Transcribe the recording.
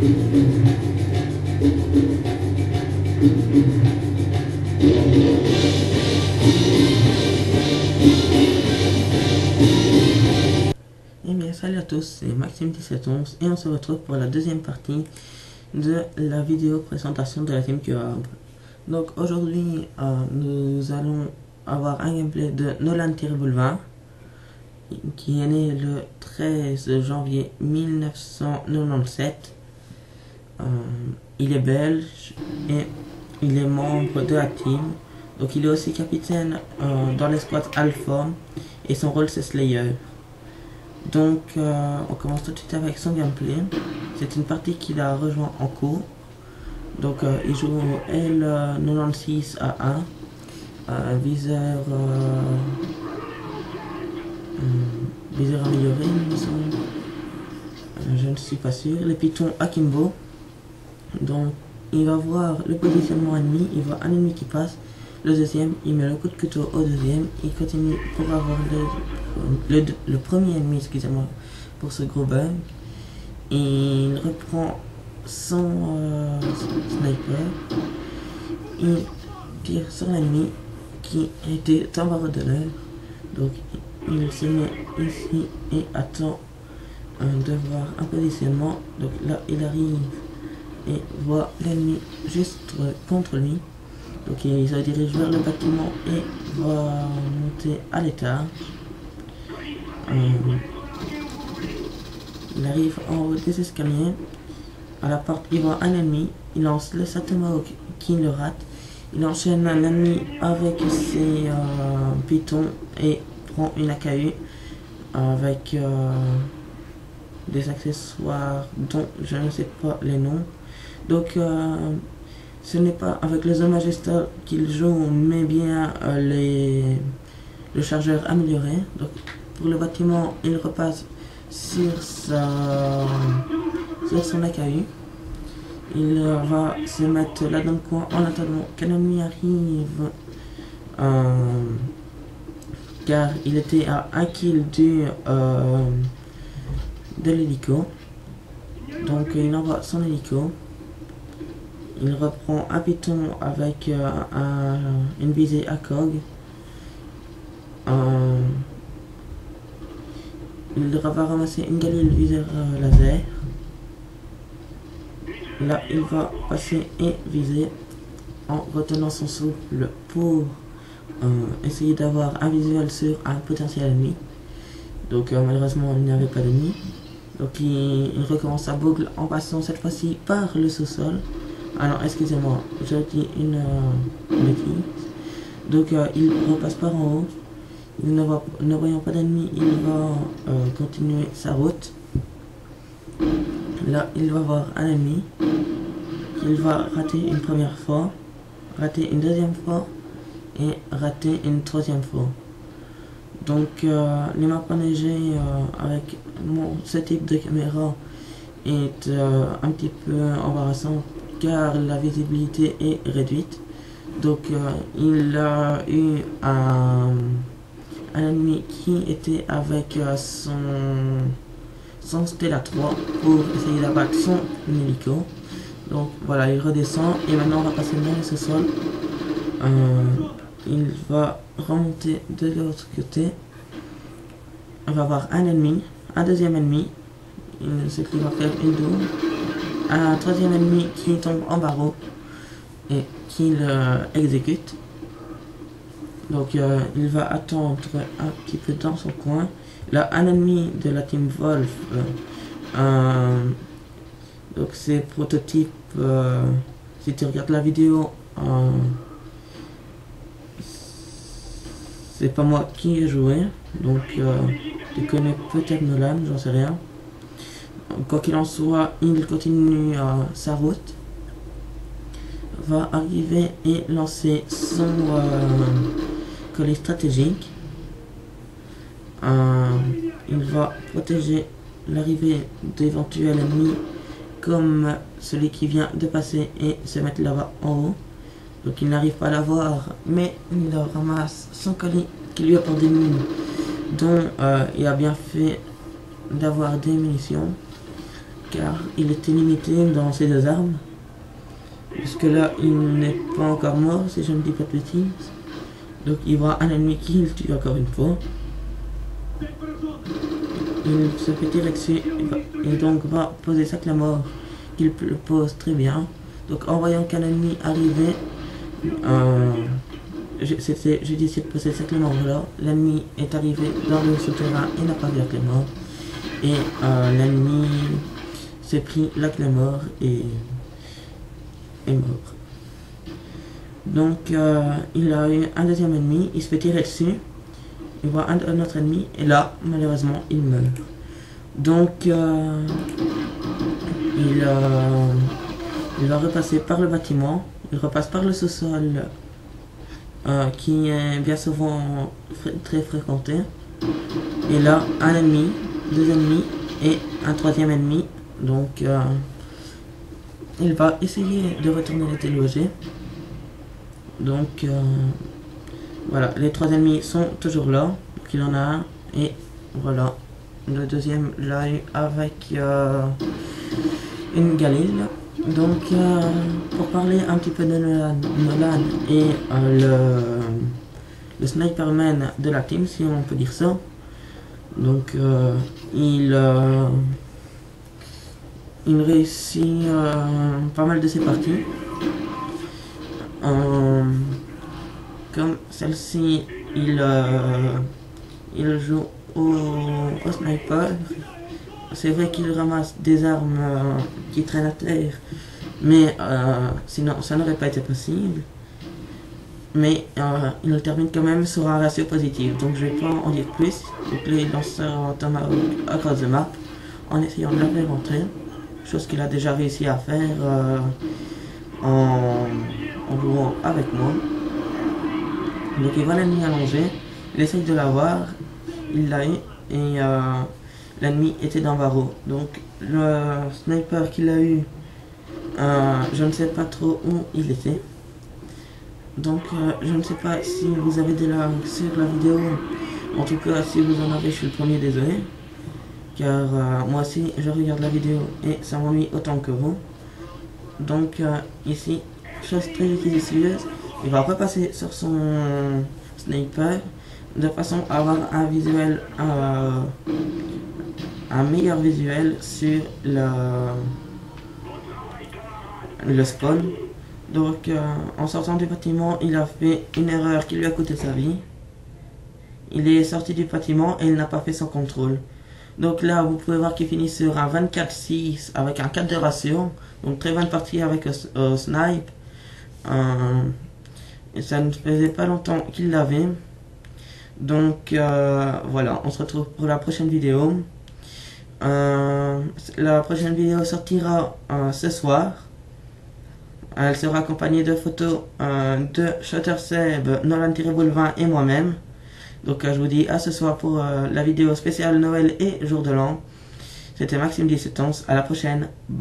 Eh bien salut à tous, c'est Maxime1711 et on se retrouve pour la deuxième partie de la vidéo présentation de la Team Cube. Donc aujourd'hui nous allons avoir un gameplay de Nolan Terrible 20 qui est né le 13 janvier 1997. Il est belge et il est membre de la team. Donc il est aussi capitaine dans l'escouade Alpha et son rôle c'est Slayer. Donc on commence tout de suite avec son gameplay. C'est une partie qu'il a rejoint en cours. Donc il joue au L96A1, viseur amélioré, il me semble. Je ne suis pas sûr. Les pitons Akimbo. Donc il va voir le positionnement ennemi, il voit un ennemi qui passe. Le deuxième, il met le coup de couteau au deuxième, il continue pour avoir le premier ennemi, excusez-moi, pour ce gros bug. Il reprend son sniper, il tire sur l'ennemi qui était en barreau de l'air. Donc il se met ici et attend de voir un positionnement. Donc là il arrive et voit l'ennemi juste contre lui. Donc il se dirige vers le bâtiment et va monter à l'étage. Il arrive en haut des escaliers. À la porte, il voit un ennemi. Il lance le Satomahawk qui le rate. Il enchaîne un ennemi avec ses pitons et prend une AKU avec des accessoires dont je ne sais pas les noms. Donc ce n'est pas avec le Zone Majestal qu'il joue, mais bien le chargeur amélioré. Donc pour le bâtiment, il repasse sur son AKU. Il va se mettre là dans le coin en attendant qu'un ennemi arrive, car il était à 1 kill de l'hélico. Donc il envoie son hélico. Il reprend un piton avec une visée à cog. Il va ramasser une Galil viseur laser. Là, il va passer et viser en retenant son souffle pour essayer d'avoir un visuel sur un potentiel ennemi. Donc malheureusement, il n'y avait pas d'ennemi. Donc il recommence à boucle en passant cette fois-ci par le sous-sol. Ah non, excusez-moi, j'ai dit une bêtise. Donc il repasse par en haut. Il ne voyant pas d'ennemi, il va continuer sa route. Là, il va voir un ennemi. Il va rater une première fois, rater une deuxième fois et rater une troisième fois. Donc les maps enneigées avec ce type de caméra est un petit peu embarrassant car la visibilité est réduite. Donc il a eu un ennemi qui était avec son Stella 3 pour essayer d'abattre son hélico. Donc voilà, il redescend et maintenant on va passer dans le sous-sol. Il va remonter de l'autre côté. On va avoir un ennemi, un deuxième ennemi, ce qui va faire une double. Un troisième ennemi qui tombe en barreau et qui le exécute. Donc il va attendre un petit peu dans son coin. Là, un ennemi de la team Wolf. Donc c'est prototype. Si tu regardes la vidéo, c'est pas moi qui ai joué. Donc tu connais peut-être Nolan, j'en sais rien. Quoi qu'il en soit, il continue sa route. Va arriver et lancer son colis stratégique. Il va protéger l'arrivée d'éventuels ennemis comme celui qui vient de passer et se mettre là-bas en haut. Donc il n'arrive pas à l'avoir, mais il ramasse son colis qui lui apporte des mines dont il a bien fait d'avoir des munitions. car il était limité dans ses 2 armes. Jusque là, il n'est pas encore mort, si je ne dis pas de bêtises. Donc il voit un ennemi qui le tue encore une fois. Il se fait tirer dessus et donc va poser sa claymore qu'il le pose très bien. Donc en voyant qu'un ennemi arrivait, j'ai décidé de poser sa claymore là. L'ennemi est arrivé dans le souterrain et n'a pas vu la claymore. Et l'ennemi s'est pris la claymore et est mort. Donc il a eu un 2e ennemi, il se fait tirer dessus. Il voit un autre ennemi et là, malheureusement, il meurt. Donc, il va repasser par le bâtiment. Il repasse par le sous-sol, qui est bien souvent très fréquenté. Et là, un ennemi, 2 ennemis et un 3e ennemi. Donc, il va essayer de retourner les délogés. Donc, voilà, les 3 ennemis sont toujours là, donc il en a un, et voilà, le 2e l'a eu avec une Galil. Donc, pour parler un petit peu de Nolan et le Sniperman de la team, si on peut dire ça. Donc, il réussit pas mal de ses parties. Comme celle-ci, il joue au sniper. C'est vrai qu'il ramasse des armes qui traînent à terre, mais sinon ça n'aurait pas été possible. Mais il termine quand même sur un ratio positif, donc je vais pas en dire plus. Donc là, il lance un tomahawk across the map en essayant de la faire rentrer, chose qu'il a déjà réussi à faire en jouant avec moi. Donc il voit l'ennemi allongé, il essaye de l'avoir, il l'a eu et l'ennemi était dans Varro. Donc le sniper qu'il a eu, je ne sais pas trop où il était. Donc je ne sais pas si vous avez des lags sur la vidéo, en tout cas si vous en avez je suis le premier désolé. Car moi aussi je regarde la vidéo et ça m'ennuie autant que vous. Donc ici, chose très judicieuse. Il va repasser sur son sniper de façon à avoir un visuel, un meilleur visuel sur le spawn. Donc en sortant du bâtiment, il a fait une erreur qui lui a coûté sa vie. Il est sorti du bâtiment et il n'a pas fait son contrôle. Donc là, vous pouvez voir qu'il finit sur un 24-6 avec un 4 de ratio. Donc très bonne partie avec le snipe. Et ça ne faisait pas longtemps qu'il l'avait. Donc voilà, on se retrouve pour la prochaine vidéo. La prochaine vidéo sortira ce soir. Elle sera accompagnée de photos de ShutterSeb, Nolan-20 et moi-même. Donc je vous dis à ce soir pour la vidéo spéciale Noël et Jour de l'An. C'était Maxime 17 ans, à la prochaine. Bye.